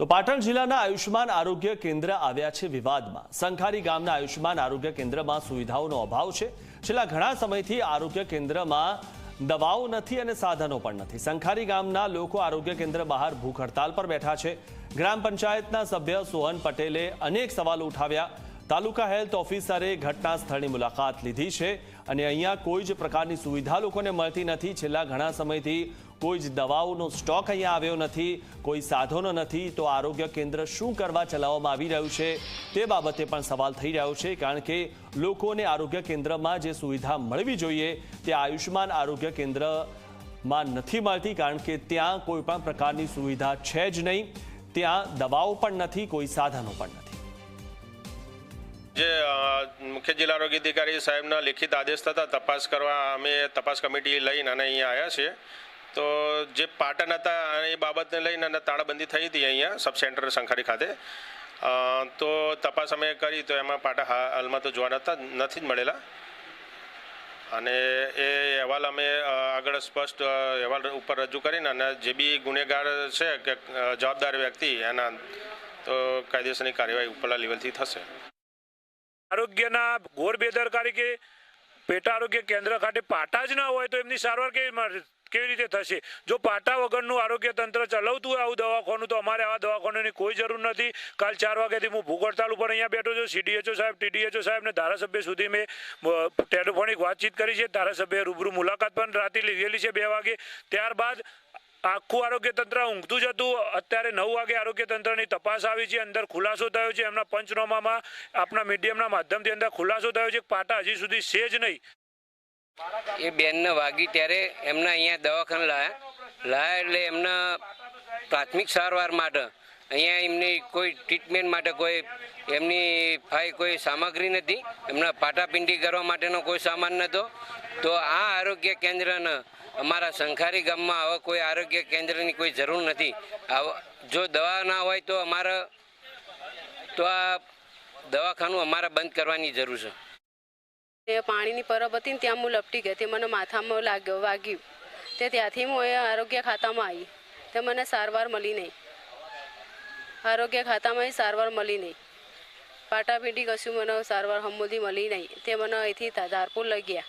તો પાટણ જિલ્લાના આયુષ્માન આરોગ્ય કેન્દ્ર આવ્યા છે વિવાદમાં। સંખારી ગામના આયુષ્માન આરોગ્ય કેન્દ્રમાં સુવિધાઓનો અભાવ છે। છેલ્લા ઘણા સમયથી આરોગ્ય કેન્દ્રમાં દવાઓ નથી અને સાધનો પણ નથી। સંખારી ગામના લોકો આરોગ્ય કેન્દ્ર બહાર ભૂખ હડતાલ પર બેઠા છે। ગ્રામ પંચાયતના સભ્ય સોહન પટેલે અનેક સવાલો ઉઠાવ્યા। તાલુકા હેલ્થ ઓફિસરે ઘટના સ્થળની મુલાકાત લીધી છે અને અહીંયા કોઈ જ પ્રકારની સુવિધા લોકોને મળતી નથી। છેલ્લા ઘણા સમયથી કોઈ જ દવાઓનો સ્ટોક અહીંયા આવ્યો નથી, કોઈ સાધનો નથી। તો આરોગ્ય કેન્દ્ર શું કરવા ચલાવવામાં આવી રહ્યું છે તે બાબતે પણ સવાલ થઈ રહ્યો છે, કારણ કે લોકોને આરોગ્ય કેન્દ્રમાં જે સુવિધા મળવી જોઈએ તે આયુષ્માન આરોગ્ય કેન્દ્રમાં નથી મળતી, કારણ કે ત્યાં કોઈ પણ પ્રકારની સુવિધા છે જ નહીં। ત્યાં દવાઓ પણ નથી, કોઈ સાધનો પણ નથી। मुख्य जिला आरोग्य अधिकारी साहेबना लिखित आदेश था तपास करवा अमे तपास कमिटी लईने अहींया आव्या छे। तो जे पाटण हता ए बाबतने लईने ताळाबंधी थई हती अहींया सब सेंटर संखारी खाते। तो तपास अमे करी तो एमां पाटा हालमां तो जोवा नथी ज मळेला અને એ અહેવાલ અમે આગળ સ્પષ્ટ અહેવાલ ઉપર રજૂ કરીને અને જે બી ગુનેગાર છે કે જવાબદાર વ્યક્તિ એના તો કાયદેસરની કાર્યવાહી ઉપરના લેવલથી થશે। આરોગ્યના ઘોર બેદરકારી કે પેટા આરોગ્ય કેન્દ્ર ખાતે પાટા જ ના હોય તો એમની સારવાર કેવી રીતે થશે? જો પાટા વગરનું આરોગ્ય તંત્ર ચલાવતું હોય આવું દવાખાનું, તો અમારે આવા દવાખાનાની કોઈ જરૂર નથી। કાલ 4 વાગ્યાથી હું ભૂખ હડતાલ ઉપર અહીંયા બેઠો છું। CDHO સાહેબ, TDHO સાહેબ ને ધારાસભ્ય સુધી મેં ટેલિફોનિક વાતચીત કરી છે। ધારાસભ્ય રૂબરૂ મુલાકાત પણ રાતે લીધેલી છે 2 વાગે। ત્યારબાદ આખું આરોગ્ય તંત્ર ઊંઘતું જ હતું। અત્યારે 9 વાગે આરોગ્ય તંત્રની તપાસ આવી છે, અંદર ખુલાસો થયો છે। એમના પંચનામામાં આપણા મીડિયમના માધ્યમથી અંદર ખુલાસો થયો છે કે પાટા હજી સુધી છે જ નહીં। એ બેનને વાગી ત્યારે એમને અહીંયા દવાખાને લાયા એટલે એમના પ્રાથમિક સારવાર માટે અહીંયા એમની કોઈ ટ્રીટમેન્ટ માટે કોઈ એમની કોઈ સામગ્રી નથી, એમના પાટાપિંડી કરવા માટેનો કોઈ સામાન નહોતો। તો આ આરોગ્ય કેન્દ્રને અમારા સંખારી ગામમાં હવે કોઈ આરોગ્ય કેન્દ્રની કોઈ જરૂર નથી। જો દવા ના હોય તો અમારે તો આ દવાખાનું અમારે બંધ કરવાની જરૂર છે। પાણીની પરબ હતી ને ત્યાં હું લપટી ગઈ, તે મને માથામાં વાગ્યું। તે ત્યાંથી હું આરોગ્ય ખાતામાં આવી, તે મને સારવાર મળી નહીં। આરોગ્ય ખાતામાં સારવાર મળી નહીં, પાટાપીટી કશું મને સારવાર હમુદી મળી નહીં। તે મને અહીંથી ધારપુર લઈ ગયા।